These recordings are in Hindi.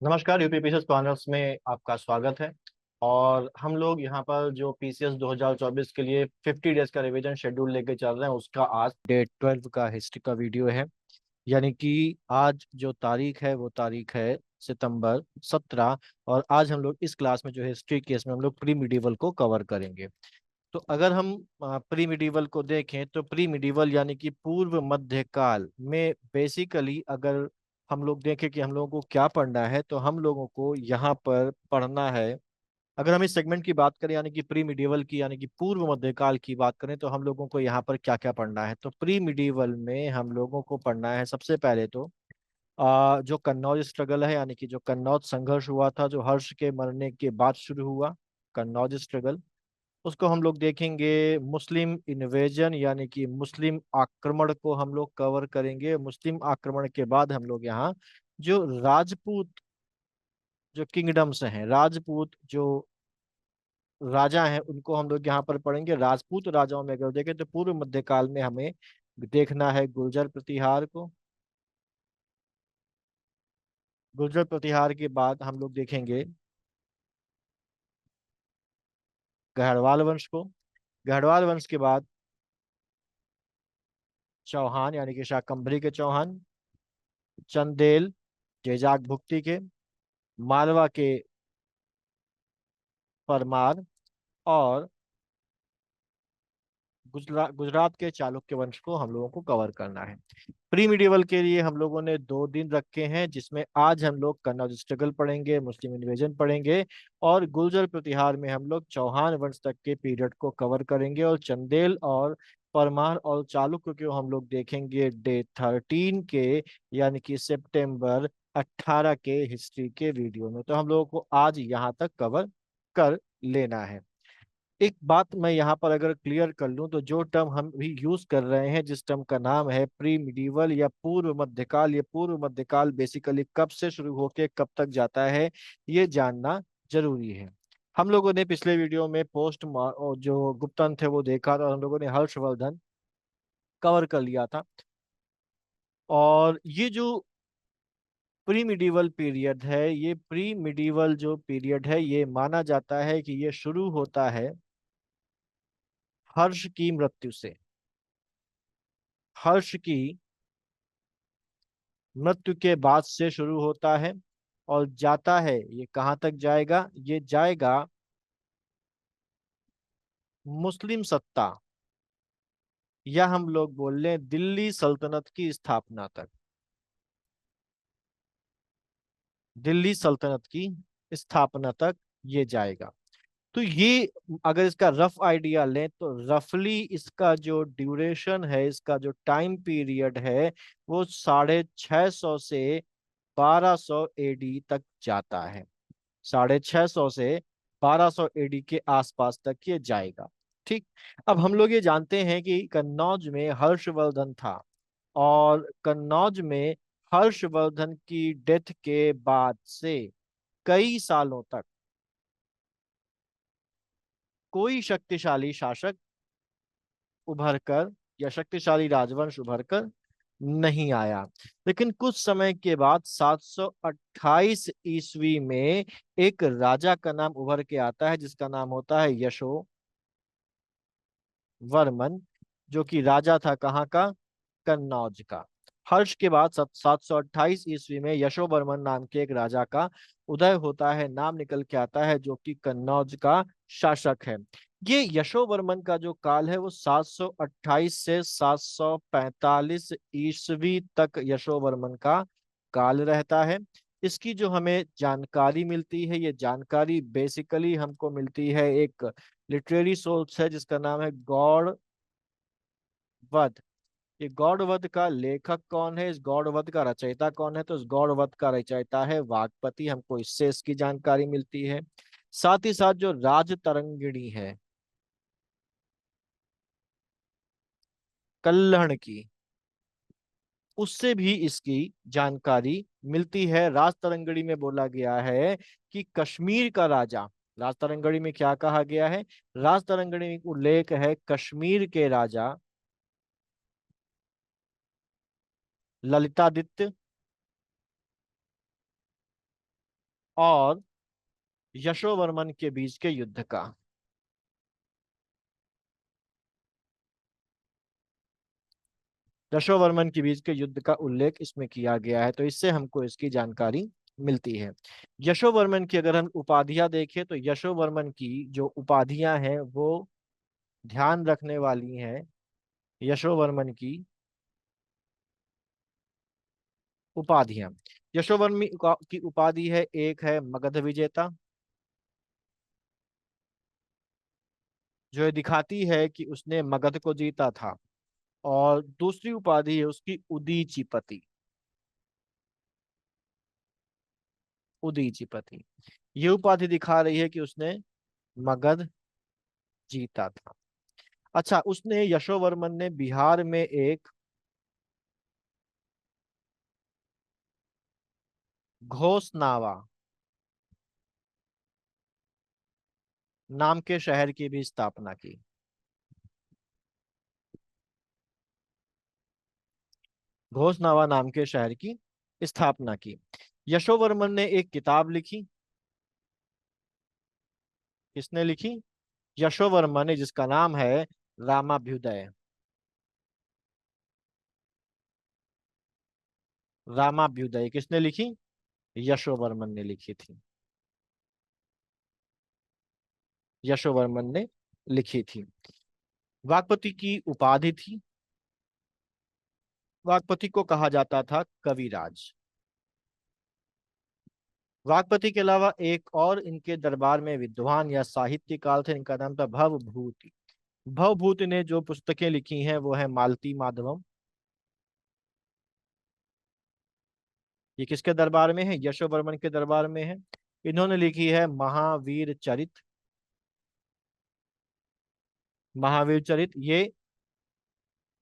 नमस्कार। यूपी पीसीएस कॉर्नर्स में आपका स्वागत है। और हम लोग यहाँ पर जो पीसीएस 2024 के लिए 50 डेज का रिवीजन शेड्यूल लेके चल रहे हैं, उसका आज डे 12 का हिस्ट्री का वीडियो है। यानी कि आज जो तारीख है वो तारीख है सितंबर 17। और आज हम लोग इस क्लास में जो हिस्ट्री केस में हम लोग प्री मिडिवल को कवर करेंगे। तो अगर हम प्री मिडिवल को देखें तो प्री मिडिवल यानी कि पूर्व मध्यकाल में बेसिकली अगर हम लोग देखें कि हम लोगों को क्या पढ़ना है, तो हम लोगों को यहाँ पर पढ़ना है। अगर हम इस सेगमेंट की बात करें यानी कि प्री मिडिवल की यानी कि पूर्व मध्यकाल की बात करें, तो हम लोगों को यहाँ पर क्या क्या पढ़ना है। तो प्री मिडिवल में हम लोगों को पढ़ना है सबसे पहले तो जो कन्नौज स्ट्रगल है, यानी कि जो कन्नौज संघर्ष हुआ था, जो हर्ष के मरने के बाद शुरू हुआ, कन्नौज स्ट्रगल। उसको हम लोग देखेंगे। मुस्लिम इन्वेजन यानी कि मुस्लिम आक्रमण को हम लोग कवर करेंगे। मुस्लिम आक्रमण के बाद हम लोग यहाँ जो राजपूत जो किंगडम्स हैं, राजपूत जो राजा हैं, उनको हम लोग यहाँ पर पढ़ेंगे। राजपूत राजाओं में अगर देखें तो पूर्व मध्यकाल में हमें देखना है गुर्जर प्रतिहार को। गुर्जर प्रतिहार के बाद हम लोग देखेंगे गहरवाल वंश को। गहरवाल वंश के बाद चौहान यानी कि शाकंभरी के चौहान, चंदेल जेजाक भुक्ति के, मालवा के परमार, और गुजरात गुजरात के चालुक्य वंश को हम लोगों को कवर करना है। प्री मिडिवल के लिए हम लोगों ने 2 दिन रखे हैं, जिसमें आज हम लोग कन्नौज स्ट्रगल पढ़ेंगे, मुस्लिम इन्वेजन पढ़ेंगे, और गुर्जर प्रतिहार में हम लोग चौहान वंश तक के पीरियड को कवर करेंगे, और चंदेल और परमार और चालुक्य को हम लोग देखेंगे डे 13 के, यानी कि सितंबर 18 के हिस्ट्री के वीडियो में। तो हम लोगों को आज यहाँ तक कवर कर लेना है। एक बात मैं यहाँ पर अगर क्लियर कर लूं, तो जो टर्म हम भी यूज कर रहे हैं, जिस टर्म का नाम है प्री मिडिवल या पूर्व मध्यकाल, ये पूर्व मध्यकाल बेसिकली कब से शुरू होके कब तक जाता है, ये जानना जरूरी है। हम लोगों ने पिछले वीडियो में जो गुप्तन थे वो देखा था, और हम लोगों ने हर्षवर्धन कवर कर लिया था। और ये जो प्री मिडिवल पीरियड है, ये प्री मिडिवल जो पीरियड है, ये माना जाता है कि ये शुरू होता है हर्ष की मृत्यु से। हर्ष की मृत्यु के बाद से शुरू होता है, और जाता है, ये कहाँ तक जाएगा, ये जाएगा मुस्लिम सत्ता, या हम लोग बोल लें दिल्ली सल्तनत की स्थापना तक। दिल्ली सल्तनत की स्थापना तक ये जाएगा। तो ये अगर इसका रफ आइडिया लें, तो रफली इसका जो ड्यूरेशन है, इसका जो टाइम पीरियड है, वो 650 से 1200 एडी तक जाता है। 650 से 1200 एडी के आसपास तक ये जाएगा। ठीक। अब हम लोग ये जानते हैं कि कन्नौज में हर्षवर्धन था, और कन्नौज में हर्षवर्धन की डेथ के बाद से कई सालों तक कोई शक्तिशाली शासक उभर कर या शक्तिशाली राजवंश उभर कर नहीं आया। लेकिन कुछ समय के बाद 728 ईस्वी में एक राजा का नाम उभर के आता है, जिसका नाम होता है यशोवर्मन, जो कि राजा था कहाँ का, कन्नौज का। हर्ष के बाद 728 ईस्वी में यशोवर्मन नाम के एक राजा का उदय होता है, नाम निकल के आता है, जो कि कन्नौज का शासक है। ये यशोवर्मन का जो काल है वो 728 से 745 ईस्वी तक यशोवर्मन का काल रहता है। इसकी जो हमें जानकारी मिलती है, ये जानकारी बेसिकली हमको मिलती है एक लिटरेरी सोर्स है, जिसका नाम है गौड़ वध। ये गौड़वध का लेखक कौन है, इस गौड़वध का रचयिता कौन है, तो इस गौड़वध का रचयिता है वागपति। हमको इससे इसकी जानकारी मिलती है। साथ ही साथ जो राज तरंगिणी है कल्हण की, उससे भी इसकी जानकारी मिलती है। राज तरंगिणी में बोला गया है कि कश्मीर का राजा, राज तरंगिणी में क्या कहा गया है, राज तरंगिणी में उल्लेख है कश्मीर के राजा ललितादित्य और यशोवर्मन के बीच के युद्ध का। यशोवर्मन के बीच के युद्ध का उल्लेख इसमें किया गया है, तो इससे हमको इसकी जानकारी मिलती है। यशोवर्मन की अगर हम उपाधियां देखें तो यशोवर्मन की जो उपाधियां हैं वो ध्यान रखने वाली हैं। यशोवर्मन की उपाधियां, यशोवर्मन की उपाधि है, एक है मगध विजेता, जो ये दिखाती है कि उसने मगध को जीता था। और दूसरी उपाधि है उसकी उदीचीपति। उदीचीपति, ये उपाधि दिखा रही है कि उसने मगध जीता था। अच्छा, उसने यशोवर्मन ने बिहार में एक घोसनावा नाम के शहर की भी स्थापना की। घोसनावा नाम के शहर की स्थापना की। यशोवर्मन ने एक किताब लिखी। किसने लिखी? यशोवर्मन ने, जिसका नाम है रामाभ्युदय। रामाभ्युदय किसने लिखी? यशोवर्मन ने लिखी थी। यशोवर्मन ने लिखी थी। वागपति की उपाधि थी। वागपति को कहा जाता था कविराज। वागपति के अलावा एक और इनके दरबार में विद्वान या साहित्यकार थे, इनका नाम था भवभूति। भवभूति ने जो पुस्तकें लिखी हैं वो है मालती माधवम। ये किसके दरबार में है? यशोवर्मन के दरबार में है। इन्होंने लिखी है महावीर चरित। महावीर चरित ये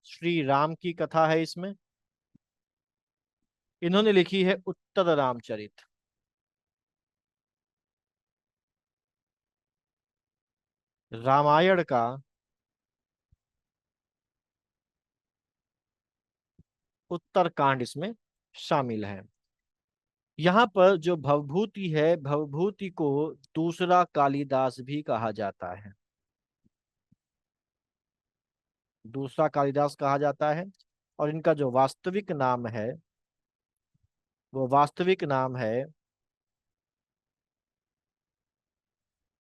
श्री राम की कथा है इसमें। इन्होंने लिखी है उत्तर रामचरित। रामायण का उत्तरकांड इसमें शामिल है। यहाँ पर जो भवभूति है, भवभूति को दूसरा कालिदास भी कहा जाता है। दूसरा कालिदास कहा जाता है। और इनका जो वास्तविक नाम है वो वास्तविक नाम है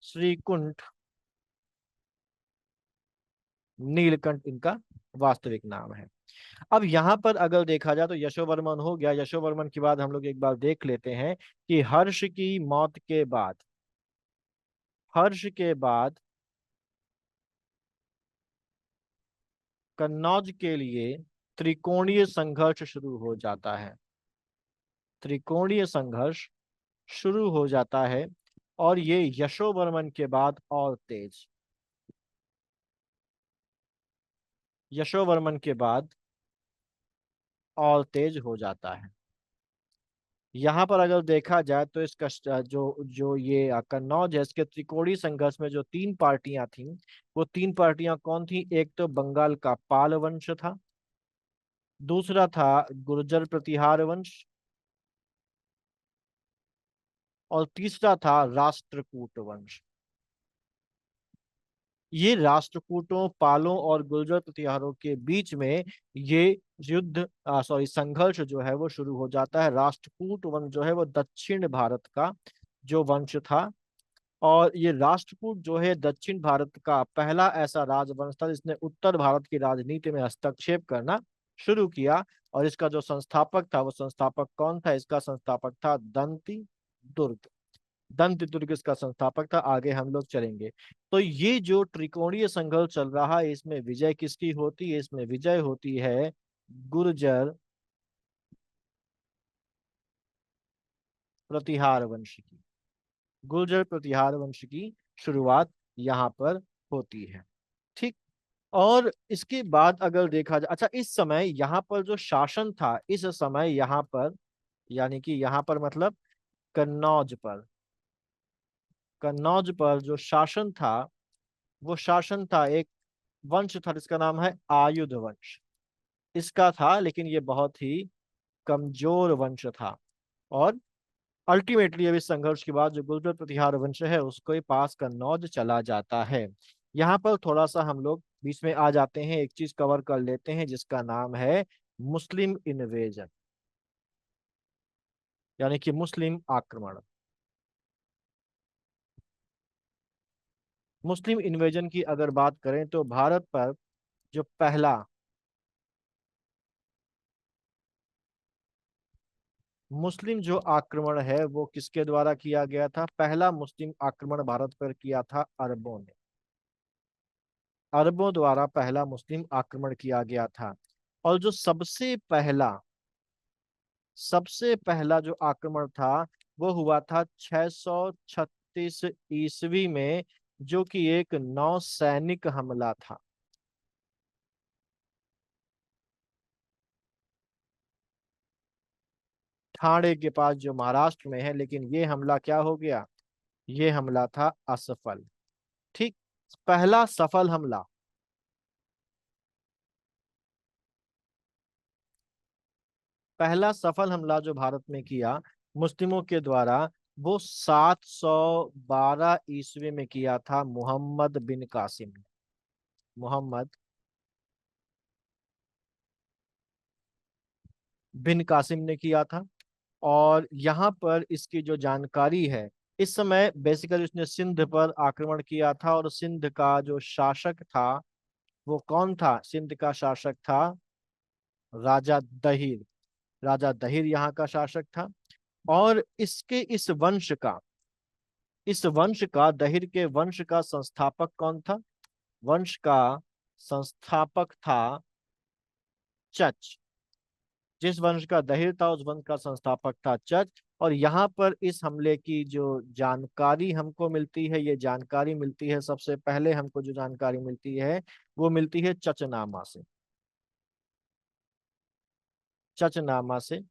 श्रीकुंठ नीलकंठ, इनका वास्तविक नाम है। अब यहाँ पर अगर देखा जाए तो यशोवर्मन हो गया। यशोवर्मन के बाद हम लोग एक बार देख लेते हैं कि हर्ष की मौत के बाद, हर्ष के बाद कन्नौज के लिए त्रिकोणीय संघर्ष शुरू हो जाता है। त्रिकोणीय संघर्ष शुरू हो जाता है और ये यशोवर्मन के बाद और तेज, यशोवर्मन के बाद और तेज हो जाता है। यहाँ पर अगर देखा जाए तो इसका जो जो ये कन्नौज है, इसके त्रिकोणीय संघर्ष में जो तीन पार्टियां थीं, वो तीन पार्टियां कौन थी? एक तो बंगाल का पाल वंश था, दूसरा था गुर्जर प्रतिहार वंश, और तीसरा था राष्ट्रकूट वंश। ये राष्ट्रकूटों, पालों और गुर्जर प्रतिहारों के बीच में ये युद्ध, सॉरी, संघर्ष जो है वो शुरू हो जाता है। राष्ट्रकूट वंश जो है वो दक्षिण भारत का जो वंश था, और ये राष्ट्रकूट जो है दक्षिण भारत का पहला ऐसा राजवंश था जिसने उत्तर भारत की राजनीति में हस्तक्षेप करना शुरू किया। और इसका जो संस्थापक था, वो संस्थापक कौन था? इसका संस्थापक था दंती दुर्ग। दंत दुर्ग इसका संस्थापक था। आगे हम लोग चलेंगे। तो ये जो त्रिकोणीय संघर्ष चल रहा है, इसमें विजय किसकी होती है? इसमें विजय होती है गुर्जर प्रतिहार वंश की। गुर्जर प्रतिहार वंश की शुरुआत यहाँ पर होती है। ठीक। और इसके बाद अगर देखा जाए, अच्छा, इस समय यहाँ पर जो शासन था, इस समय यहाँ पर, यानी कि यहाँ पर मतलब कन्नौज पर, कन्नौज पर जो शासन था वो शासन था एक वंश था जिसका नाम है आयुध वंश। इसका था, लेकिन ये बहुत ही कमजोर वंश था। और अल्टीमेटली अब इस संघर्ष के बाद जो गुर्जर प्रतिहार वंश है उसको ही पास कन्नौज चला जाता है। यहाँ पर थोड़ा सा हम लोग बीच में आ जाते हैं, एक चीज कवर कर लेते हैं जिसका नाम है मुस्लिम इन्वेजन, यानी कि मुस्लिम आक्रमण। मुस्लिम इन्वेजन की अगर बात करें तो भारत पर जो पहला मुस्लिम जो आक्रमण है वो किसके द्वारा किया गया था? पहला मुस्लिम आक्रमण भारत पर किया था अरबों ने। अरबों द्वारा पहला मुस्लिम आक्रमण किया गया था। और जो सबसे पहला जो आक्रमण था वो हुआ था 636 ईस्वी में, जो कि एक नौसैनिक हमला था। ठाणे के पास जो महाराष्ट्र में है, लेकिन ये हमला क्या हो गया? ये हमला था असफल। ठीक। पहला सफल हमला, पहला सफल हमला जो भारत में किया मुस्लिमों के द्वारा, वो 712 ईस्वी में किया था मोहम्मद बिन कासिम ने। मोहम्मद बिन कासिम ने किया था। और यहाँ पर इसकी जो जानकारी है, इस समय बेसिकली उसने सिंध पर आक्रमण किया था, और सिंध का जो शासक था वो कौन था? सिंध का शासक था राजा दहिर। राजा दहिर यहाँ का शासक था। और इसके इस वंश का दहिर के वंश का संस्थापक कौन था? वंश का संस्थापक था चच। जिस वंश का दहिर था उस वंश का संस्थापक था चच। और यहाँ पर इस हमले की जो जानकारी हमको मिलती है, ये जानकारी मिलती है, सबसे पहले हमको जो जानकारी मिलती है वो मिलती है चचनामा से। चचनामा से।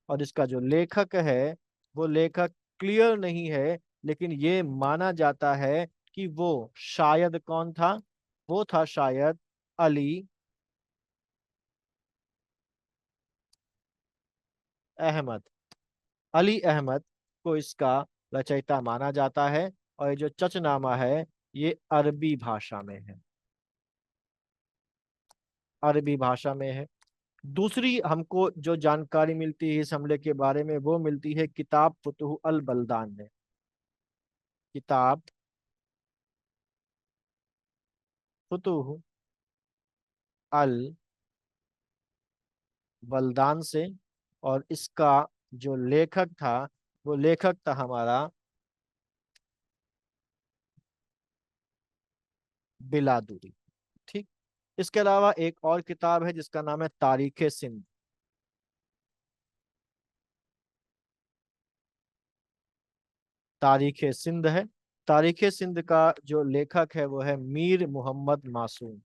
और इसका जो लेखक है वो लेखक क्लियर नहीं है, लेकिन ये माना जाता है कि वो शायद कौन था? वो था शायद अली अहमद। अली अहमद को इसका रचयिता माना जाता है। और ये जो चचनामा है ये अरबी भाषा में है। अरबी भाषा में है। दूसरी हमको जो जानकारी मिलती है इस हमले के बारे में वो मिलती है किताब फुतुह अल बलदान में। किताब फुतुह अल बलदान से। और इसका जो लेखक था वो लेखक था हमारा बिलादुरी। ठीक। इसके अलावा एक और किताब है जिसका नाम है तारीख सिंध। तारीख सिंध है। तारीख सिंध का जो लेखक है वो है मीर मोहम्मद मासूम।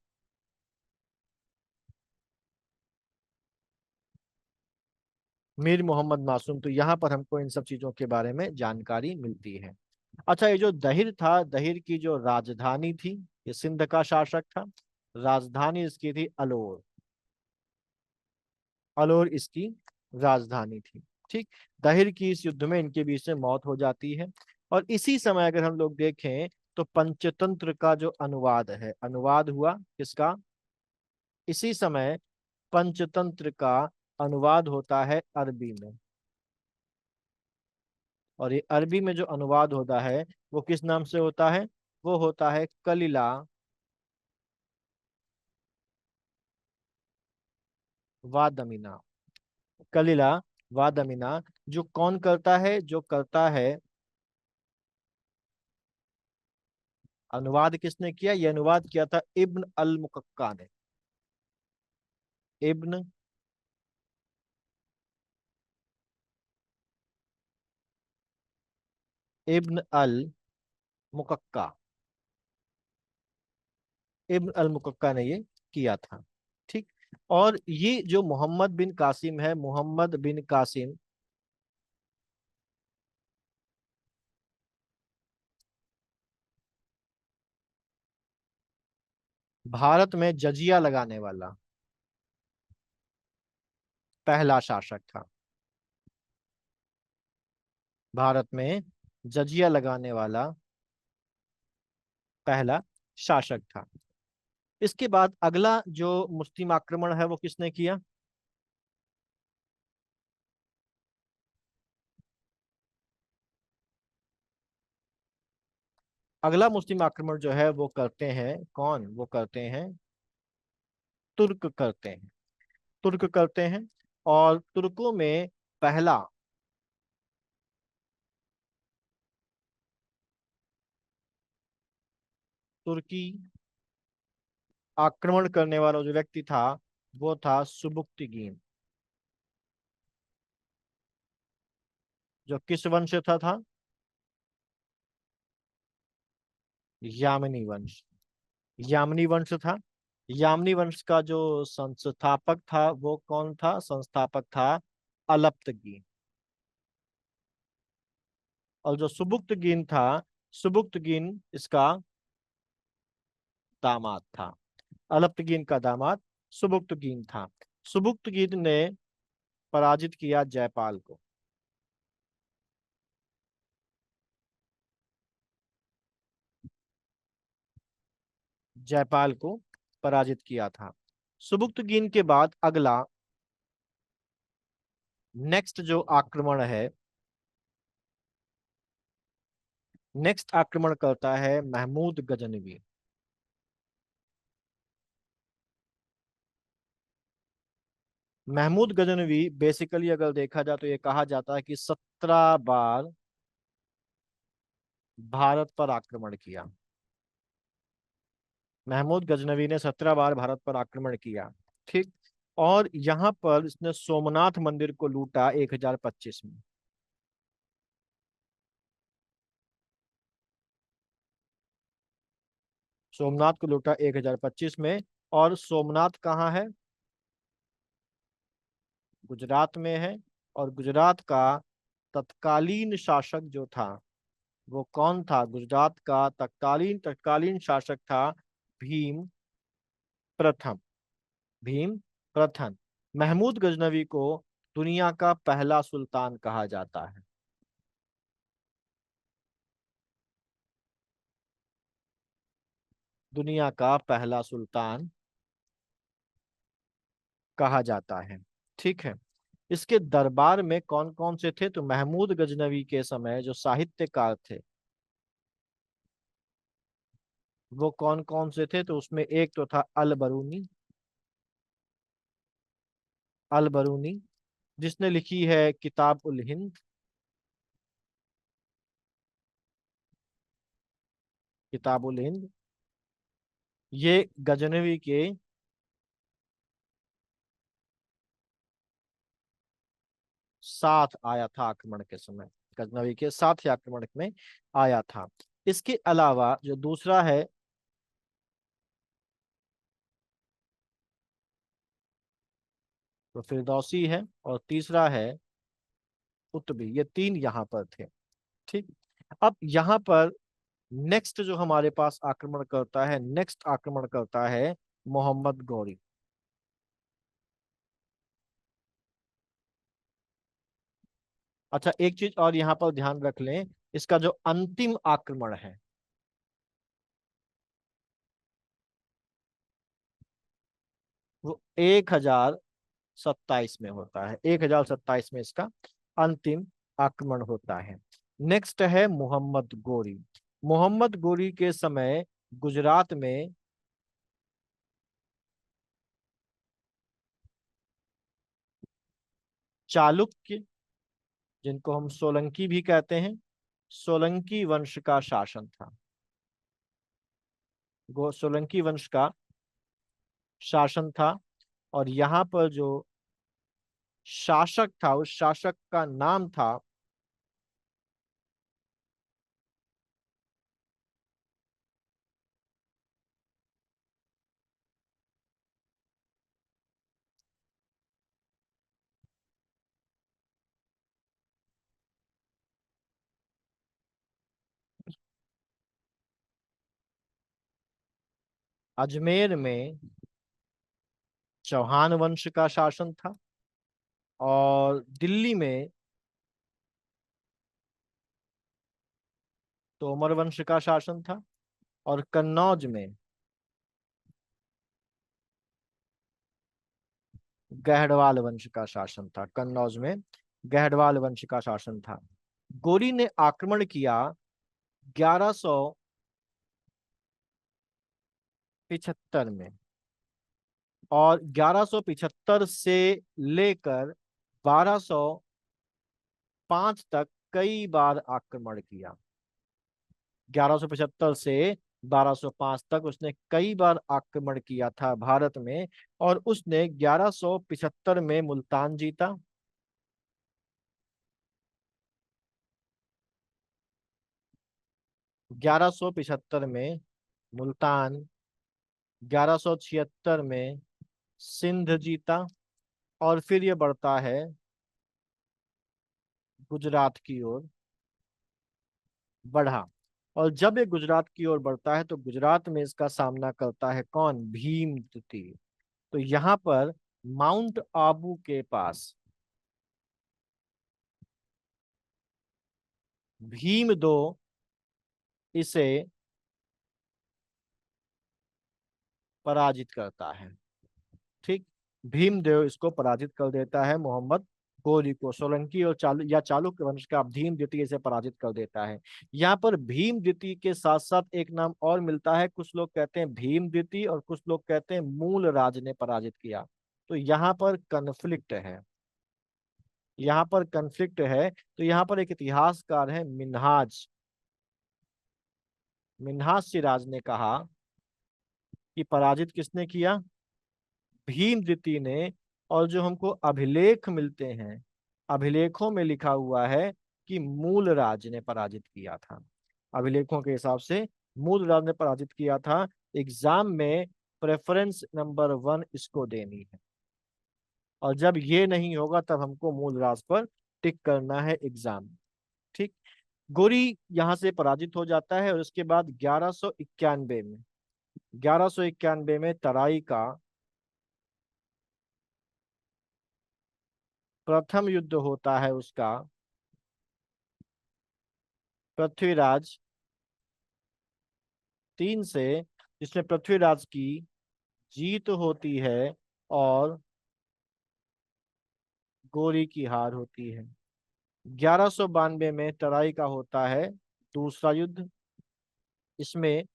मीर मोहम्मद मासूम। तो यहाँ पर हमको इन सब चीजों के बारे में जानकारी मिलती है। अच्छा, ये जो दहिर था, दहिर की जो राजधानी थी, ये सिंध का शासक था। राजधानी इसकी थी अलोर। अलोर इसकी राजधानी थी। ठीक। दहिर की इस युद्ध में इनके बीच में मौत हो जाती है। और इसी समय अगर हम लोग देखें तो पंचतंत्र का जो अनुवाद है, अनुवाद हुआ किसका? इसी समय पंचतंत्र का अनुवाद होता है अरबी में। और ये अरबी में जो अनुवाद होता है वो किस नाम से होता है? वो होता है कलिला वादमिना। कलिला वादमिना। जो कौन करता है? जो करता है अनुवाद, किसने किया? ये अनुवाद किया था इब्न अल मुकक्का ने। इब्न इब्न अल मुकक्का। इब्न अल मुकक्का ने ये किया था। ठीक। और ये जो मोहम्मद बिन कासिम है, मोहम्मद बिन कासिम भारत में जजिया लगाने वाला पहला शासक था। भारत में जजिया लगाने वाला पहला शासक था। इसके बाद अगला जो मुस्लिम आक्रमण है वो किसने किया? अगला मुस्लिम आक्रमण जो है वो करते हैं कौन? वो करते हैं तुर्क करते हैं। तुर्क करते हैं। और तुर्कों में पहला तुर्की आक्रमण करने वाला जो व्यक्ति था वो था सुबुक्तगीन, जो किस वंश से था? यामिनी वंश। यामिनी वंश था। यामिनी वंश का जो संस्थापक था वो कौन था? संस्थापक था अलप्तगीन। और जो सुबुक्तगीन था, सुबुक्तगीन इसका दामाद था। अलप्तगीन का दामाद सुबुक्तगीन था। सुबुक्तगीन ने पराजित किया जयपाल को। जयपाल को पराजित किया था। सुबुक्तगीन के बाद अगला नेक्स्ट जो आक्रमण है, नेक्स्ट आक्रमण करता है महमूद गजनवी। महमूद गजनवी बेसिकली अगर देखा जाए तो ये कहा जाता है कि 17 बार भारत पर आक्रमण किया। महमूद गजनवी ने 17 बार भारत पर आक्रमण किया। ठीक। और यहाँ पर इसने सोमनाथ मंदिर को लूटा 1025 में। सोमनाथ को लूटा 1025 में। और सोमनाथ कहाँ है? गुजरात में है। और गुजरात का तत्कालीन शासक जो था वो कौन था? गुजरात का तत्कालीन तत्कालीन शासक था भीम प्रथम। भीम प्रथम। महमूद गजनवी को दुनिया का पहला सुल्तान कहा जाता है। दुनिया का पहला सुल्तान कहा जाता है। ठीक है। इसके दरबार में कौन कौन से थे? तो महमूद गजनवी के समय जो साहित्यकार थे वो कौन कौन से थे? तो उसमें एक तो था अल बरूनी। अल बरूनी जिसने लिखी है किताब उल हिंद। किताब उल हिंद। ये गजनवी के साथ आया था आक्रमण के समय। गजनवी के साथ ही आक्रमण में आया था। इसके अलावा जो दूसरा है वो फिरदौसी है। और तीसरा है कुतुबी। ये तीन यहाँ पर थे। ठीक। अब यहाँ पर नेक्स्ट जो हमारे पास आक्रमण करता है, नेक्स्ट आक्रमण करता है मोहम्मद गौरी। अच्छा, एक चीज और यहाँ पर ध्यान रख लें, इसका जो अंतिम आक्रमण है वो 1027 में होता है। 1027 में इसका अंतिम आक्रमण होता है। नेक्स्ट है मोहम्मद गोरी। मोहम्मद गोरी के समय गुजरात में चालुक्य, जिनको हम सोलंकी भी कहते हैं, सोलंकी वंश का शासन था। सोलंकी वंश का शासन था। और यहाँ पर जो शासक था उस शासक का नाम था अजमेर में चौहान वंश का शासन था। और दिल्ली में तोमर वंश का शासन था। और कन्नौज में गहड़वाल वंश का शासन था। कन्नौज में गहड़वाल वंश का शासन था। गोरी ने आक्रमण किया 1175 में, और 1175 से लेकर 1205 तक कई बार आक्रमण किया। 1175 से 1205 तक उसने कई बार आक्रमण किया था भारत में। और उसने 1175 में मुल्तान जीता। 1175 में मुल्तान, 1176 में सिंध जीता। और फिर ये बढ़ता है गुजरात की ओर, बढ़ा। और जब ये गुजरात की ओर बढ़ता है तो गुजरात में इसका सामना करता है कौन? भीम द्वितीय। तो यहाँ पर माउंट आबू के पास भीम दो इसे पराजित करता है। ठीक, भीमदेव इसको पराजित कर देता है, मोहम्मद गोरी को। सोलंकी और चालुक्य वंश का भीम द्वितीय इसे पराजित कर देता है। यहाँ पर भीम द्वितीय के साथ साथ एक नाम और मिलता है। कुछ लोग कहते हैं भीम द्वितीय और कुछ लोग कहते हैं मूल राज ने पराजित किया। तो यहाँ पर कन्फ्लिक्ट है, यहाँ पर कन्फ्लिक्ट है। तो यहाँ पर एक इतिहासकार है मिन्हाज, मिन्हाज सिराज ने कहा कि पराजित किसने किया? भीम द्वितीय ने। और जो हमको अभिलेख मिलते हैं, अभिलेखों में लिखा हुआ है कि मूल राज ने पराजित किया था। अभिलेखों के हिसाब से मूल राज ने पराजित किया था। एग्जाम में प्रेफरेंस नंबर 1 इसको देनी है, और जब ये नहीं होगा तब हमको मूल राज पर टिक करना है एग्जाम। ठीक, गोरी यहां से पराजित हो जाता है। और उसके बाद 1191 में, 1191 में तराई का प्रथम युद्ध होता है उसका पृथ्वीराज 3 से, जिसमें पृथ्वीराज की जीत होती है और गोरी की हार होती है। 1192 में तराई का होता है दूसरा युद्ध। इसमें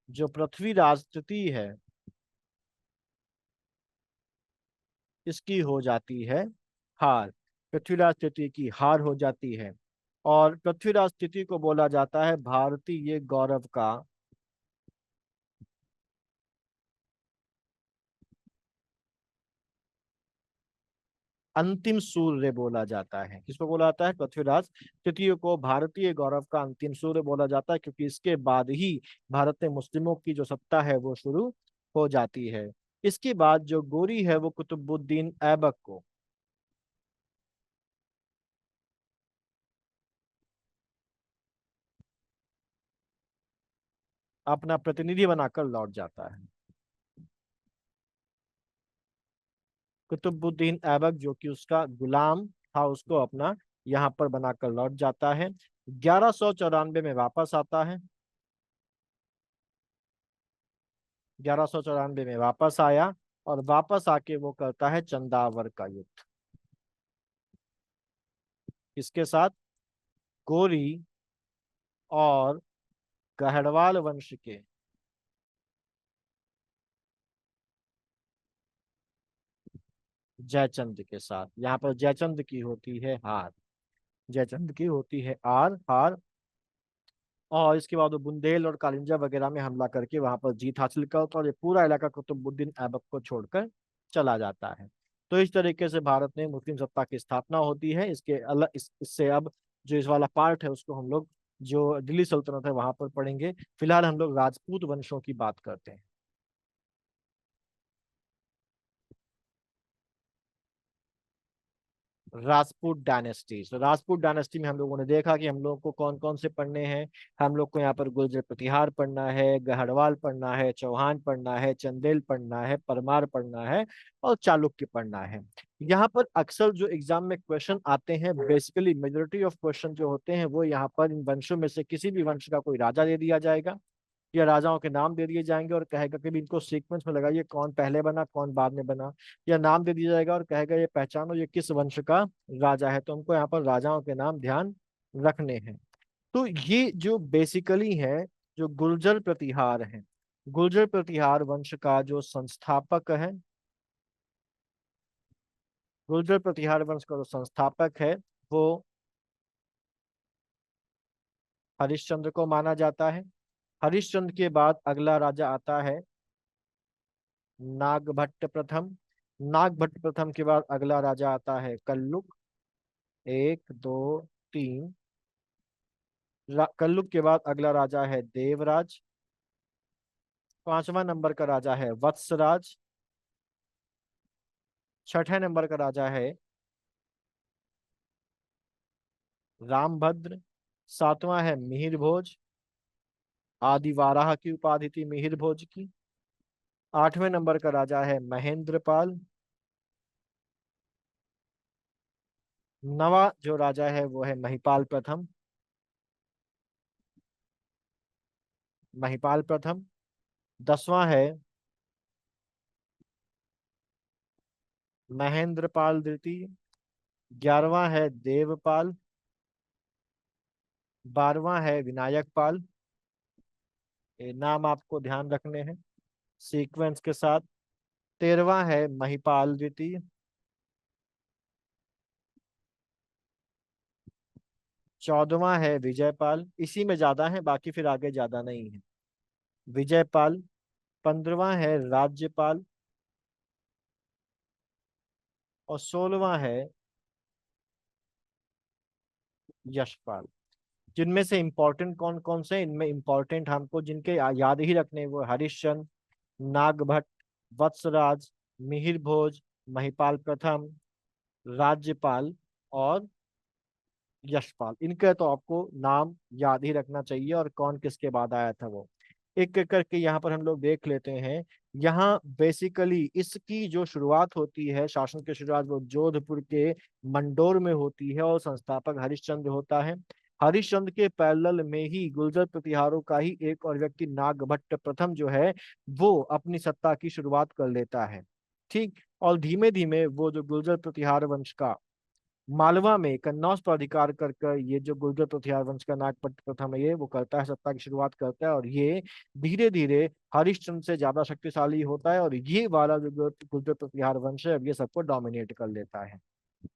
जो पृथ्वीराज तृतीय है इसकी हो जाती है हार, पृथ्वीराज तृतीय की हार हो जाती है। और पृथ्वीराज तृतीय को बोला जाता है भारतीय गौरव का अंतिम सूर्य बोला जाता है। किसको बोला जाता है? पृथ्वीराज तृतीय को भारतीय गौरव का अंतिम सूर्य बोला जाता है, क्योंकि इसके बाद ही भारत में मुस्लिमों की जो सत्ता है वो शुरू हो जाती है। इसके बाद जो गोरी है वो कुतुबुद्दीन ऐबक को अपना प्रतिनिधि बनाकर लौट जाता है। कुतुबुद्दीन ऐबक जो कि उसका गुलाम था उसको अपना यहाँ पर बनाकर लौट जाता है। 1194 में वापस आता है, 1194 में वापस आया। और वापस आके वो करता है चंदावर का युद्ध। इसके साथ गोरी और गहड़वाल वंश के जयचंद के साथ। यहाँ पर जयचंद की होती है हार, जयचंद की होती है हार। और इसके बाद वो बुंदेल और कालिंजा वगैरह में हमला करके वहां पर जीत हासिल करता है, और ये पूरा इलाका कुतुबुद्दीन ऐबक को छोड़कर चला जाता है। तो इस तरीके से भारत में मुस्लिम सत्ता की स्थापना होती है। इसके अलग इससे अब जो इस वाला पार्ट है उसको हम लोग जो दिल्ली सल्तनत है वहां पर पढ़ेंगे। फिलहाल हम लोग राजपूत वंशों की बात करते हैं। राजपूत डायनेस्टी। तो राजपूत डायनेस्टी में हम लोगों ने देखा कि हम लोग को कौन कौन से पढ़ने हैं। हम लोग को यहाँ पर गुर्जर प्रतिहार पढ़ना है, गढ़वाल पढ़ना है, चौहान पढ़ना है, चंदेल पढ़ना है, परमार पढ़ना है और चालुक्य पढ़ना है। यहाँ पर अक्सर जो एग्जाम में क्वेश्चन आते हैं, बेसिकली मेजोरिटी ऑफ क्वेश्चन जो होते हैं वो यहाँ पर इन वंशों में से किसी भी वंश का कोई राजा दे दिया जाएगा या राजाओं के नाम दे दिए जाएंगे और कहेगा कि भी इनको सीक्वेंस में लगाइए, कौन पहले बना कौन बाद में बना। या नाम दे दिया जाएगा और कहेगा ये पहचानो ये किस वंश का राजा है। तो हमको यहाँ पर राजाओं के नाम ध्यान रखने हैं। तो ये जो बेसिकली है, जो गुर्जर प्रतिहार है, गुर्जर प्रतिहार वंश का जो संस्थापक है, गुर्जर प्रतिहार वंश का जो संस्थापक है वो हरिश्चंद्र को माना जाता है। हरिश्चंद्र के बाद अगला राजा आता है नागभट्ट प्रथम। नागभट्ट प्रथम के बाद अगला राजा आता है कल्लुक। एक दो तीन। कल्लुक के बाद अगला राजा है देवराज। पांचवा नंबर का राजा है वत्सराज। छठे नंबर का राजा है रामभद्र। सातवां है मिहिर भोज। आदि वाराह की उपाधि थी मिहिर भोज की। आठवें नंबर का राजा है महेंद्रपाल। नवा जो राजा है वो है महिपाल प्रथम। महिपाल प्रथम। दसवां है महेंद्रपाल द्वितीय। ग्यारहवां है देवपाल। बारहवां है विनायक पाल। ये नाम आपको ध्यान रखने हैं सीक्वेंस के साथ। तेरहवां है महिपाल द्वितीय। चौदहवां है विजयपाल। इसी में ज्यादा है, बाकी फिर आगे ज्यादा नहीं है। विजयपाल। पंद्रहवां है राज्यपाल। और सोलहवां है यशपाल। जिनमें से इंपॉर्टेंट कौन कौन से हैं? इनमें इंपॉर्टेंट हमको जिनके याद ही रखने हैं, वो हरिश्चंद्र, नागभट्ट, वत्सराज, मिहिर भोज, महिपाल प्रथम, राज्यपाल और यशपाल। इनका तो आपको नाम याद ही रखना चाहिए और कौन किसके बाद आया था वो एक एक करके यहाँ पर हम लोग देख लेते हैं। यहाँ बेसिकली इसकी जो शुरुआत होती है, शासन की शुरुआत वो जोधपुर के मंडोर में होती है और संस्थापक हरिश्चंद्र होता है। हरिश्चंद्र के पैरेलल में ही गुर्जर प्रतिहारों का ही एक और व्यक्ति नागभट्ट प्रथम जो है वो अपनी सत्ता की शुरुआत कर लेता है। ठीक। और धीमे धीमे वो जो गुर्जर प्रतिहार वंश का मालवा में कन्नौज पर अधिकार कर कर ये जो गुर्जर प्रतिहार वंश का नागपट्ट प्रथम है ये वो करता है, सत्ता की शुरुआत करता है और ये धीरे धीरे हरिश्चंद्र से ज्यादा शक्तिशाली होता है और ये वाला जो गुर्जर प्रतिहार वंश है अब ये सबको डोमिनेट कर लेता है।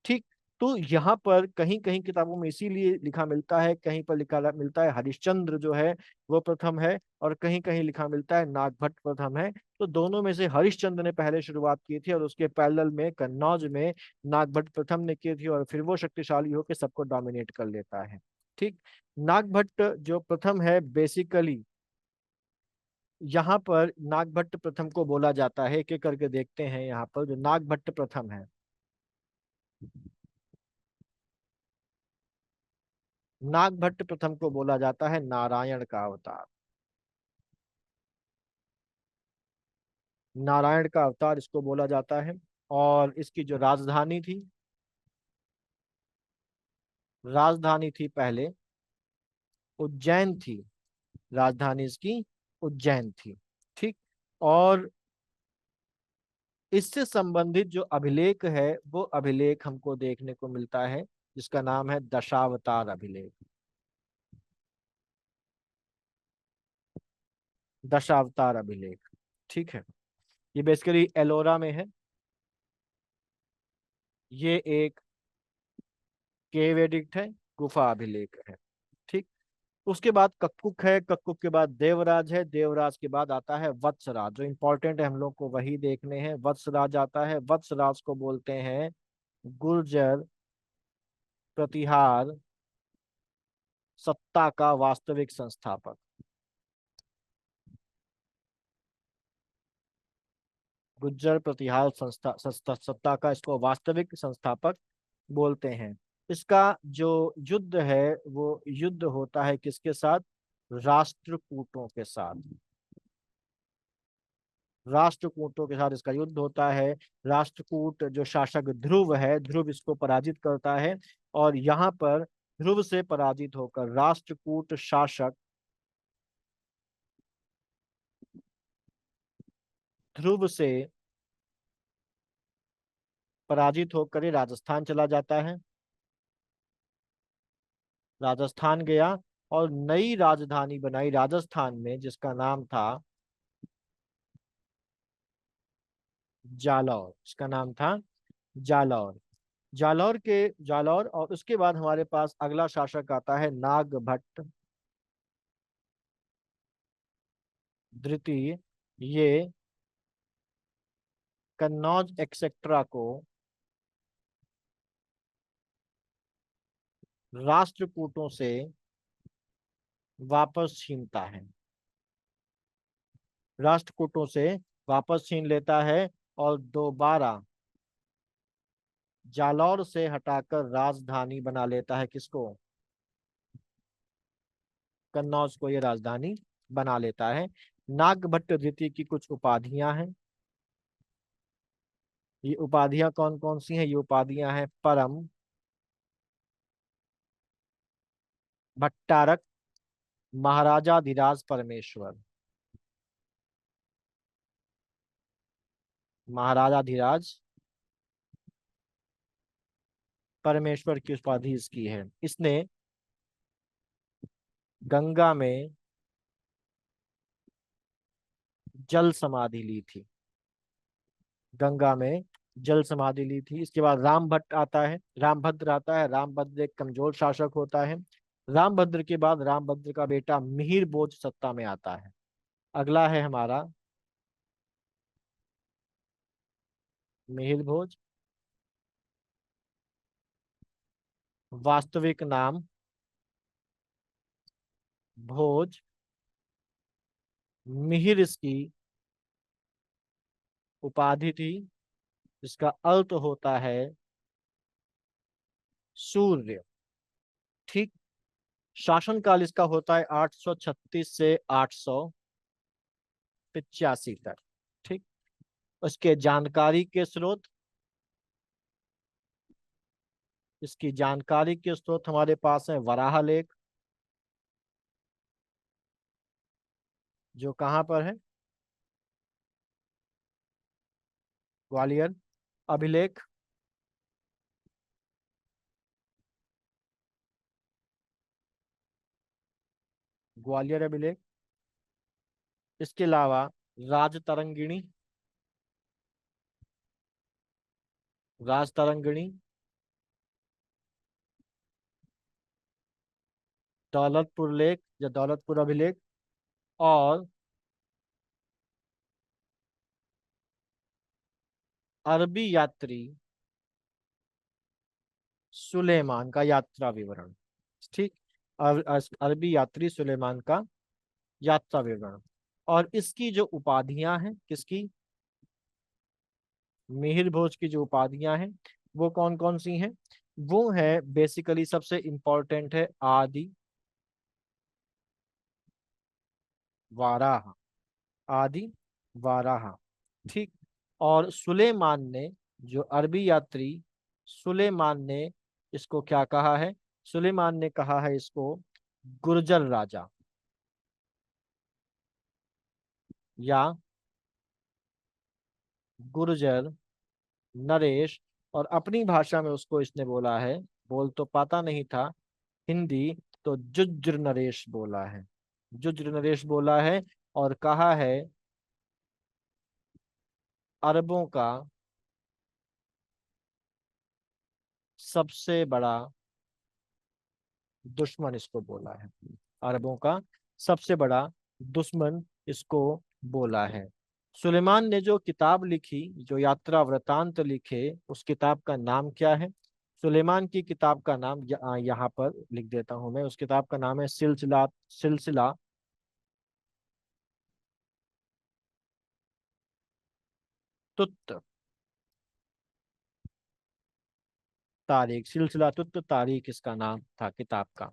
ठीक। तो यहाँ पर कहीं कहीं किताबों में इसीलिए लिखा मिलता है, कहीं पर लिखा मिलता है हरिश्चंद्र जो है वो प्रथम है और कहीं कहीं लिखा मिलता है नागभट्ट प्रथम है। तो दोनों में से हरिश्चंद्र ने पहले शुरुआत की थी और उसके पैरेलल में कन्नौज में नागभट्ट प्रथम ने की थी और फिर वो शक्तिशाली होकर सबको डोमिनेट कर लेता है। ठीक। नागभट्ट जो प्रथम है बेसिकली यहाँ पर नागभट्ट प्रथम को बोला जाता है, एक एक करके देखते हैं। यहाँ पर जो नागभट्ट प्रथम है, नागभट्ट प्रथम को बोला जाता है नारायण का अवतार। नारायण का अवतार इसको बोला जाता है। और इसकी जो राजधानी थी, राजधानी थी पहले उज्जैन थी। राजधानी इसकी उज्जैन थी। ठीक। और इससे संबंधित जो अभिलेख है वो अभिलेख हमको देखने को मिलता है जिसका नाम है दशावतार अभिलेख। दशावतार अभिलेख। ठीक है। ये बेसिकली एलोरा में है। ये एक केव एडिक्ट है, गुफा अभिलेख है। ठीक। उसके बाद कक्कुक है, कक्कुक के बाद देवराज है, देवराज के बाद आता है वत्सराज। जो इंपॉर्टेंट है हम लोग को वही देखने हैं। वत्सराज आता है, वत्सराज को बोलते हैं गुर्जर प्रतिहार सत्ता का वास्तविक संस्थापक। गुर्जर प्रतिहार सत्ता का इसको वास्तविक संस्थापक बोलते हैं। इसका जो युद्ध है वो युद्ध होता है किसके साथ? राष्ट्रकूटों के साथ। राष्ट्रकूटों के साथ इसका युद्ध होता है। राष्ट्रकूट जो शासक ध्रुव है, ध्रुव इसको पराजित करता है। और यहाँ पर ध्रुव से पराजित होकर राष्ट्रकूट शासक ध्रुव से पराजित होकर ये राजस्थान चला जाता है। राजस्थान गया और नई राजधानी बनाई राजस्थान में, जिसका नाम था जालौर। इसका नाम था जालौर। जालौर और उसके बाद हमारे पास अगला शासक आता है नागभट्ट द्वितीय। ये कन्नौज एक्सेट्रा को राष्ट्रकूटों से वापस छीनता है। राष्ट्रकूटों से वापस छीन लेता है और दोबारा जालौर से हटाकर राजधानी बना लेता है। किसको? कन्नौज को ये राजधानी बना लेता है। नागभट्ट द्वितीय की कुछ उपाधियां हैं। ये उपाधियां कौन कौन सी हैं? ये उपाधियां हैं परम, भट्टारक, महाराजाधिराज परमेश्वर। महाराजाधिराज परमेश्वर की उपाधि इसकी है। इसने गंगा में जल समाधि ली थी। गंगा में जल समाधि ली थी। इसके बाद राम भट्ट आता है, रामभद्र आता है। रामभद्र एक कमजोर शासक होता है। रामभद्र के बाद रामभद्र का बेटा मिहिर भोज सत्ता में आता है। अगला है हमारा मिहिर भोज। वास्तविक नाम भोज, मिहिर इसकी उपाधि थी। इसका अर्थ होता है सूर्य। ठीक। शासनकाल इसका होता है 836 से 885 तक। ठीक। उसके जानकारी के स्रोत, इसकी जानकारी के स्रोत हमारे पास है वराह लेख, जो कहाँ पर है? ग्वालियर। अभिलेख, ग्वालियर अभिलेख। इसके अलावा राजतरंगिणी, राजतरंगिणी, दौलतपुर लेख या दौलतपुर अभिलेख, और अरबी यात्री सुलेमान का यात्रा विवरण। ठीक। अरबी यात्री सुलेमान का यात्रा विवरण। और इसकी जो उपाधियां हैं, किसकी? मिहिर भोज की जो उपाधियां हैं वो कौन कौन सी हैं? वो है बेसिकली सबसे इंपॉर्टेंट है आदि वाराह। आदि वाराह। ठीक। और सुलेमान ने, जो अरबी यात्री सुलेमान ने, इसको क्या कहा है? सुलेमान ने कहा है इसको गुर्जर राजा, या गुर्जर नरेश। और अपनी भाषा में उसको इसने बोला है, बोल तो पाता नहीं था हिंदी, तो जुज्र नरेश बोला है। जुज्र नरेश बोला है। और कहा है अरबों का सबसे बड़ा दुश्मन इसको बोला है। अरबों का सबसे बड़ा दुश्मन इसको बोला है। सुलेमान ने जो किताब लिखी, जो यात्रा वृतांत लिखे, उस किताब का नाम क्या है? सुलेमान की किताब का नाम यहाँ पर लिख देता हूं मैं। उस किताब का नाम है सिलसिला, सिलसिला तुत्त। तारीख, सिलसिलातुत तारीख इसका नाम था किताब का।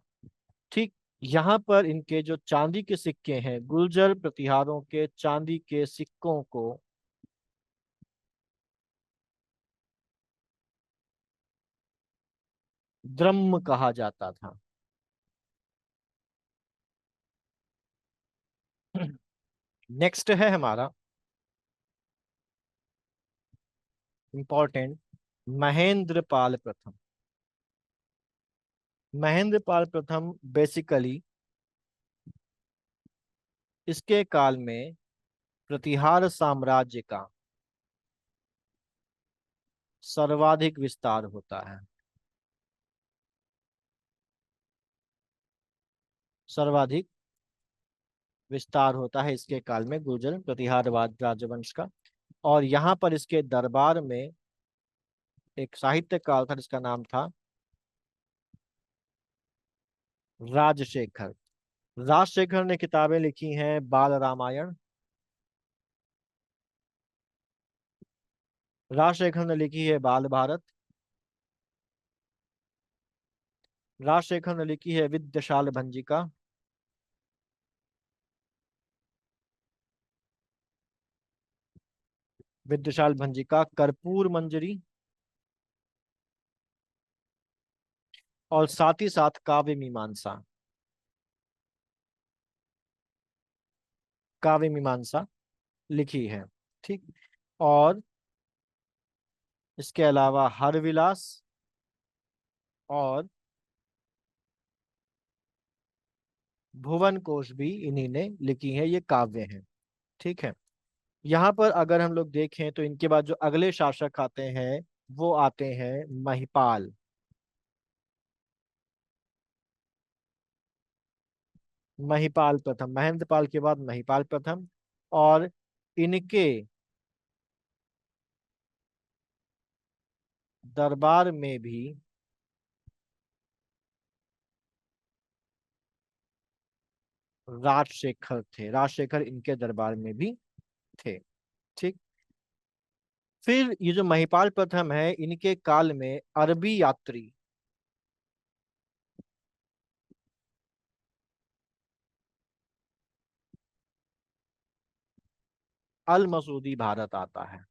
ठीक। यहाँ पर इनके जो चांदी के सिक्के हैं, गुर्जर प्रतिहारों के चांदी के सिक्कों को द्रह्म कहा जाता था। नेक्स्ट है हमारा इंपॉर्टेंट, महेंद्र पाल प्रथम। महेंद्र पाल प्रथम बेसिकली इसके काल में प्रतिहार साम्राज्य का सर्वाधिक विस्तार होता है। सर्वाधिक विस्तार होता है इसके काल में गुर्जर प्रतिहारवाद राजवंश का। और यहाँ पर इसके दरबार में एक साहित्यकार था जिसका नाम था राजशेखर। राजशेखर ने किताबें लिखी हैं बाल रामायण। राजशेखर ने लिखी है बाल भारत। राजशेखर ने लिखी है विद्याशाल भंजिका। विद्याशाल भंजिका, कर्पूर मंजरी, और साथ ही साथ काव्य मीमांसा। काव्य मीमांसा लिखी है। ठीक। और इसके अलावा हरविलास और भुवन कोश भी इन्हीं ने लिखी है, ये काव्य हैं। ठीक है। यहाँ पर अगर हम लोग देखें तो इनके बाद जो अगले शासक आते हैं वो आते हैं महिपाल। महिपाल प्रथम, महेंद्रपाल के बाद महिपाल प्रथम। और इनके दरबार में भी राजशेखर थे। राजशेखर इनके दरबार में भी थे। ठीक। फिर ये जो महिपाल प्रथम है, इनके काल में अरबी यात्री अल मसूदी भारत आता है।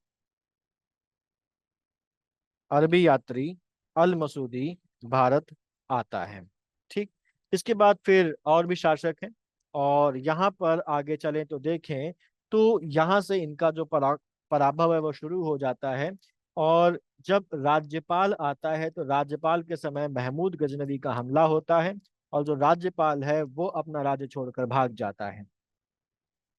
अरबी यात्री अल मसूदी भारत आता है। ठीक। इसके बाद फिर और भी शासक हैं। और यहाँ पर आगे चलें तो देखें तो यहाँ से इनका जो पराभव है वो शुरू हो जाता है। और जब राज्यपाल आता है तो राज्यपाल के समय महमूद गजनवी का हमला होता है। और जो राज्यपाल है वो अपना राज्य छोड़कर भाग जाता है।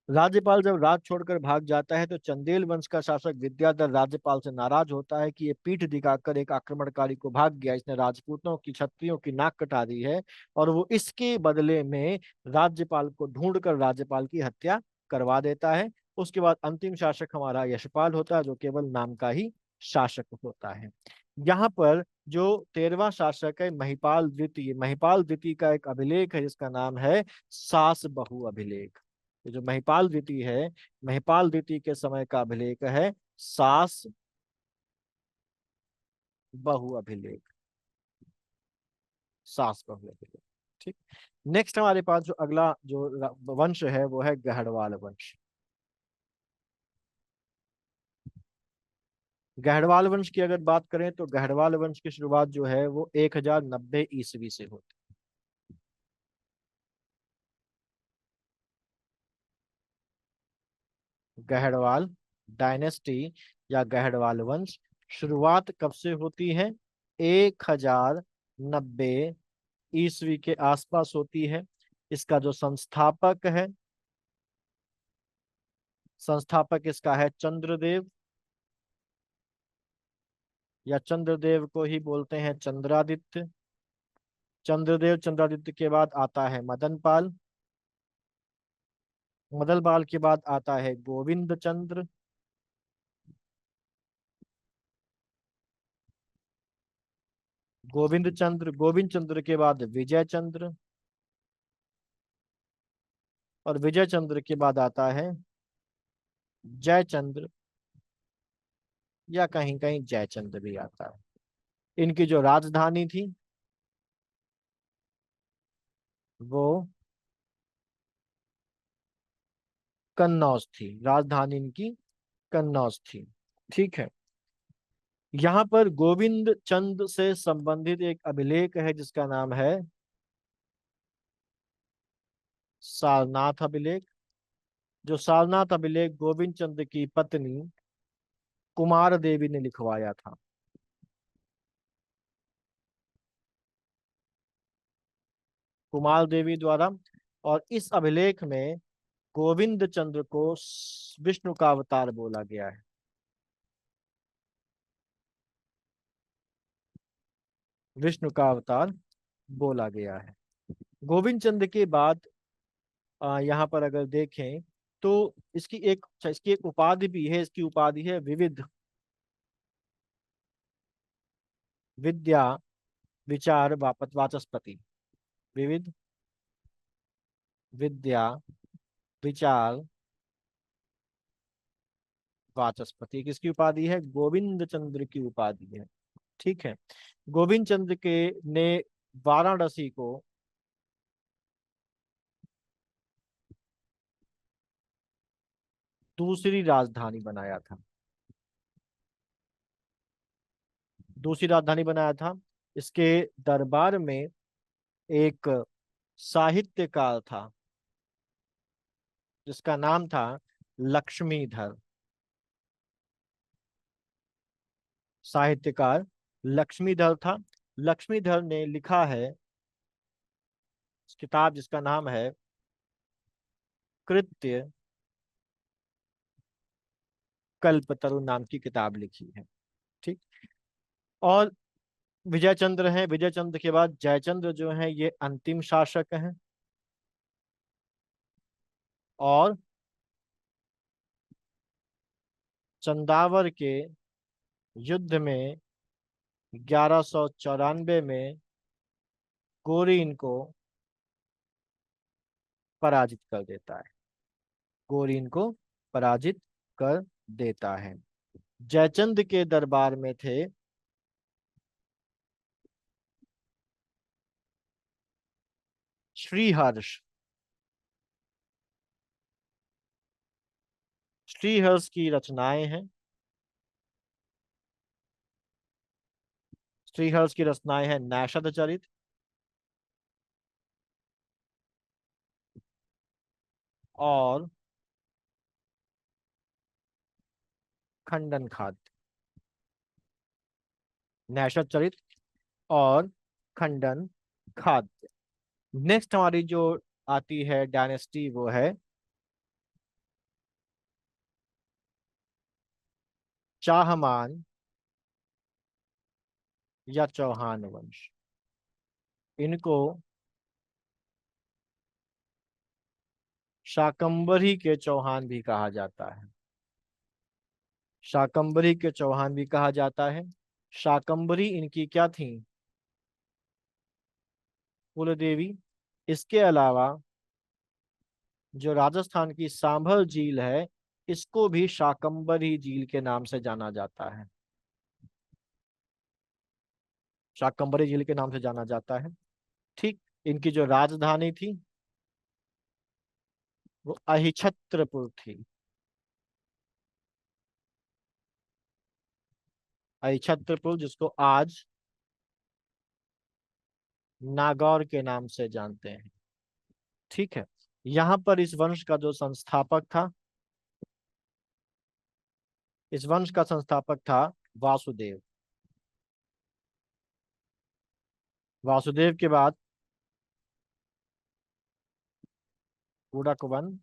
राज्यपाल जब राज छोड़कर भाग जाता है तो चंदेल वंश का शासक विद्याधर राज्यपाल से नाराज होता है कि ये पीठ दिखाकर एक आक्रमणकारी को भाग गया, इसने राजपूतों की क्षत्रियों की नाक कटा दी है। और वो इसके बदले में राज्यपाल को ढूंढकर राज्यपाल की हत्या करवा देता है। उसके बाद अंतिम शासक हमारा यशपाल होता है जो केवल नाम का ही शासक होता है। यहाँ पर जो 13वां शासक है महिपाल द्वितीय, महिपाल द्वितीय का एक अभिलेख है जिसका नाम है सास बहु अभिलेख। ये जो महिपाल द्वितीय है, महिपाल द्वितीय के समय का अभिलेख है सास बहु अभिलेख। सास बहु अभिलेख। ठीक। नेक्स्ट हमारे पास जो अगला जो वंश है वो है गहड़वाल वंश। गहड़वाल वंश की अगर बात करें तो गहड़वाल वंश की शुरुआत जो है वो 1090 ईस्वी से होती है। गहड़वाल डायनेस्टी या गहड़वाल वंश शुरुआत कब से होती है? 1090 ईस्वी के आसपास होती है। इसका जो संस्थापक है, संस्थापक इसका है चंद्रदेव, या चंद्रदेव को ही बोलते हैं चंद्रादित्य। चंद्रदेव, चंद्रादित्य के बाद आता है मदनपाल। मदनपाल के बाद आता है गोविंद चंद्र। गोविंद चंद्र के बाद विजय चंद्र। और विजय चंद्र के बाद आता है जयचंद्र, या कहीं कहीं जयचंद्र भी आता है। इनकी जो राजधानी थी वो कन्नौज थी। राजधानी इनकी कन्नौज थी। ठीक है। यहाँ पर गोविंद चंद से संबंधित एक अभिलेख है जिसका नाम है सारनाथ अभिलेख। जो सारनाथ अभिलेख गोविंद चंद की पत्नी कुमार देवी ने लिखवाया था। कुमार देवी द्वारा। और इस अभिलेख में गोविंद चंद्र को विष्णु का अवतार बोला गया है। विष्णु का अवतार बोला गया है। गोविंद चंद्र के बाद यहाँ पर अगर देखें तो इसकी एक उपाधि भी है। इसकी उपाधि है विविध विद्या विचार वाचस्पति। विविध विद्या विचार वाचस्पति किसकी उपाधि है? गोविंद चंद्र की उपाधि है। ठीक है। गोविंद चंद्र के ने वाराणसी को दूसरी राजधानी बनाया था। दूसरी राजधानी बनाया था। इसके दरबार में एक साहित्यकार था जिसका नाम था लक्ष्मीधर। साहित्यकार लक्ष्मीधर था। लक्ष्मीधर ने लिखा है किताब जिसका नाम है कृत्य कल्पतरु नाम की किताब लिखी है। ठीक। और विजय चंद्र हैं। विजय चंद्र के बाद जयचंद्र जो हैं ये अंतिम शासक हैं। और चंदावर के युद्ध में 1194 में गोरी इनको पराजित कर देता है। गोरी इनको पराजित कर देता है। जयचंद के दरबार में थे श्रीहर्ष। श्रीहर्ष की रचनाएं हैं। श्रीहर्ष की रचनाएं हैं नैषध चरित और खंडन खाद्य। नैषध चरित और खंडन खाद्य। नेक्स्ट हमारी जो आती है डायनेस्टी वो है चाहमान या चौहान वंश। इनको शाकंभरी के चौहान भी कहा जाता है। शाकंभरी के चौहान भी कहा जाता है। शाकंभरी इनकी क्या थी? कुल देवी। इसके अलावा जो राजस्थान की सांभर झील है इसको भी शाकंभरी झील के नाम से जाना जाता है। शाकंभरी झील के नाम से जाना जाता है। ठीक। इनकी जो राजधानी थी वो अहिछत्रपुर थी। अहिछत्रपुर जिसको आज नागौर के नाम से जानते हैं। ठीक है। यहाँ पर इस वंश का जो संस्थापक था इस वंश का संस्थापक था वासुदेव। वासुदेव के बाद गुड़क वन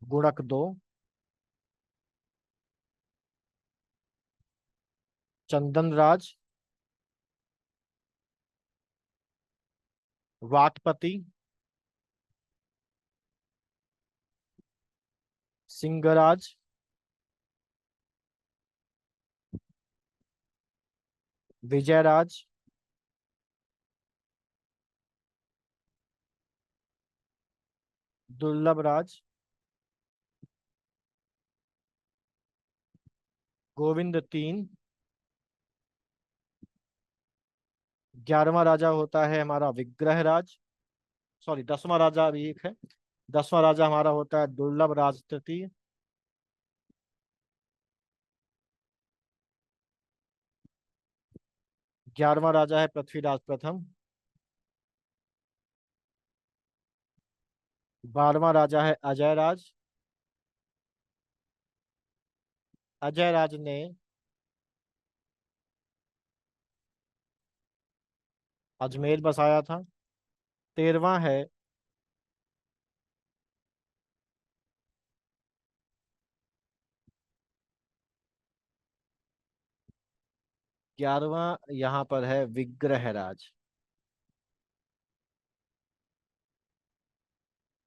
गुड़क दो चंदन राज वाटपति सिंहराज विजयराज दुर्लभ राज गोविंद 3। 11वां राजा होता है हमारा विग्रहराज। सॉरी, 10वां राजा अभी एक है। 10वां राजा हमारा होता है दुर्लभ राज तृतीय। 11वां राजा है पृथ्वीराज प्रथम। 12वां राजा है अजय राज। अजय राज ने अजमेर बसाया था। 13वां है 11वां यहाँ पर है विग्रहराज।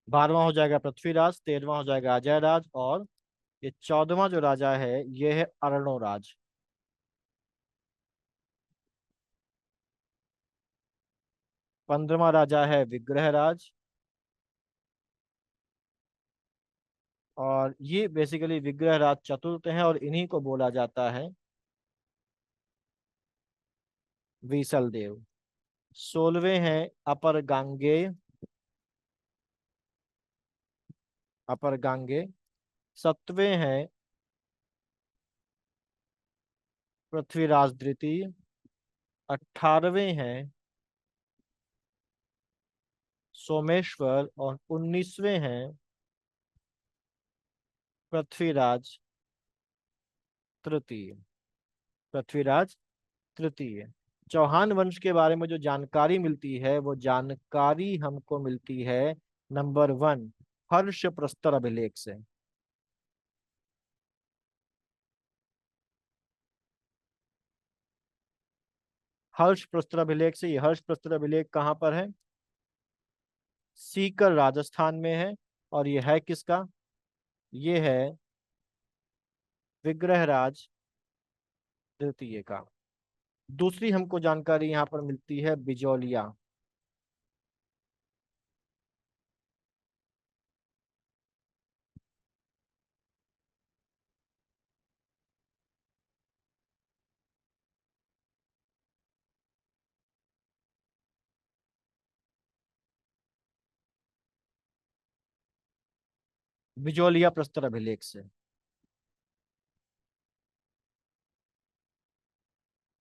12वां हो जाएगा पृथ्वीराज, 13वां हो जाएगा अजय राज, और ये 14वां जो राजा है ये है अर्णोराज। 15वां राजा है विग्रहराज। और ये बेसिकली विग्रहराज चतुर्थ हैं और इन्हीं को बोला जाता है बीसल देव। 16वें हैं अपर गांगेय। अपर गांगे। 7वें हैं पृथ्वीराज द्वितीय। 18वें हैं सोमेश्वर, और 19वें हैं पृथ्वीराज तृतीय। पृथ्वीराज तृतीय। चौहान वंश के बारे में जो जानकारी मिलती है वो जानकारी हमको मिलती है नंबर 1, हर्ष प्रस्तर अभिलेख से। हर्ष प्रस्तर अभिलेख से। ये हर्ष प्रस्तर अभिलेख कहाँ पर है? सीकर राजस्थान में है। और ये है किसका? ये है विग्रहराज द्वितीय का। दूसरी हमको जानकारी यहाँ पर मिलती है बिजौलिया। बिजौलिया प्रस्तर अभिलेख से।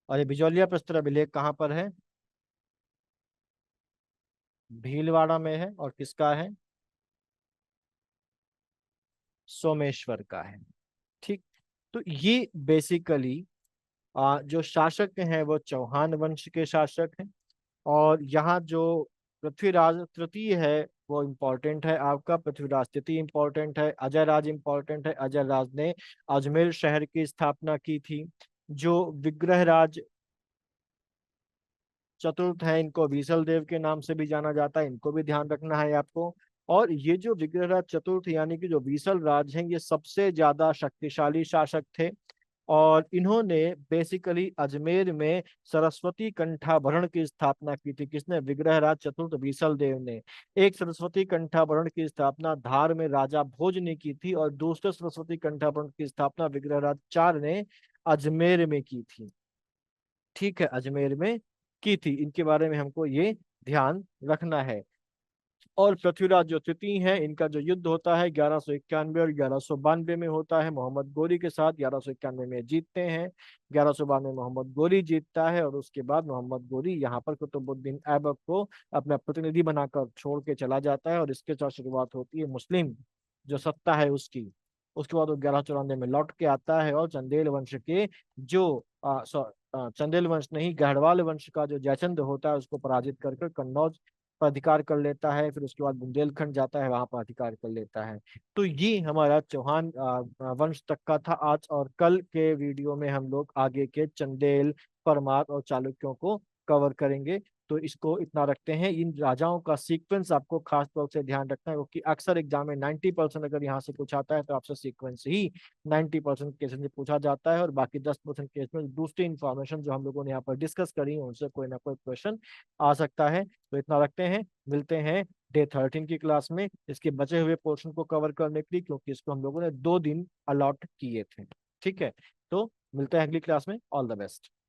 और ये बिजौलिया प्रस्तर अभिलेख कहाँ पर है? भीलवाड़ा में है। और किसका है? सोमेश्वर का है। ठीक। तो ये बेसिकली जो शासक हैं वो चौहान वंश के शासक हैं। और यहाँ जो पृथ्वीराज तृतीय है वो इम्पोर्टेंट है आपका। पृथ्वीराज तृतीय इम्पोर्टेंट है। अजय राज इम्पोर्टेंट है। अजय राज ने अजमेर शहर की स्थापना की थी। जो विग्रहराज चतुर्थ है इनको बीसल देव के नाम से भी जाना जाता है, इनको भी ध्यान रखना है आपको। और ये जो विग्रहराज चतुर्थ यानी कि जो बीसल राज हैं ये सबसे ज्यादा शक्तिशाली शासक थे। और इन्होंने बेसिकली अजमेर में सरस्वती कंठाभरण की स्थापना की थी। किसने? विग्रहराज चतुर्थ बीसल देव ने। एक सरस्वती कंठाभरण की स्थापना धार में राजा भोज ने की थी, और दूसरे सरस्वती कंठाभरण की स्थापना विग्रहराज 4 ने अजमेर में की थी। ठीक है, अजमेर में की थी। इनके बारे में हमको ये ध्यान रखना है। और पृथ्वीराज जो तृतीय है इनका जो युद्ध होता है 1191 और 1192 में होता है मोहम्मद गोरी के साथ। 1191 में जीतते हैं। 1192 में मोहम्मद गोरी जीतता है, और उसके बाद मोहम्मद गोरी यहाँ पर कुतुबुद्दीन ऐबक को अपना प्रतिनिधि बनाकर छोड़ के चला जाता है, और इसके साथ शुरुआत होती है मुस्लिम जो सत्ता है उसकी। उसके बाद वो 1194 में लौट के आता है, और चंदेल वंश के जो चंदेल वंश नहीं, गढ़वाल वंश का जो जयचंद होता है उसको पराजित कर कर कन्नौज पर अधिकार कर लेता है। फिर उसके बाद बुंदेलखंड जाता है, वहां पर अधिकार कर लेता है। तो ये हमारा चौहान वंश तक का था आज। और कल के वीडियो में हम लोग आगे के चंदेल, परमार और चालुक्यों को कवर करेंगे। तो इसको इतना रखते हैं। इन राजाओं का सीक्वेंस आपको खास तौर से ध्यान रखना है, क्योंकि अक्सर एग्जाम में 90% अगर यहाँ से पूछा आता है तो आपसे सीक्वेंस ही 90% केसेस में पूछा जाता है, और बाकी 10% केस में दूसरी इंफॉर्मेशन जो हम लोगों ने यहाँ पर डिस्कस करी है उनसे कोई ना कोई क्वेश्चन आ सकता है। तो इतना रखते हैं। मिलते हैं डे 13 की क्लास में इसके बचे हुए पोर्शन को कवर करने के लिए, क्योंकि इसको हम लोगों ने 2 दिन अलॉट किए थे। ठीक है। तो मिलते हैं अगली क्लास में। All the best.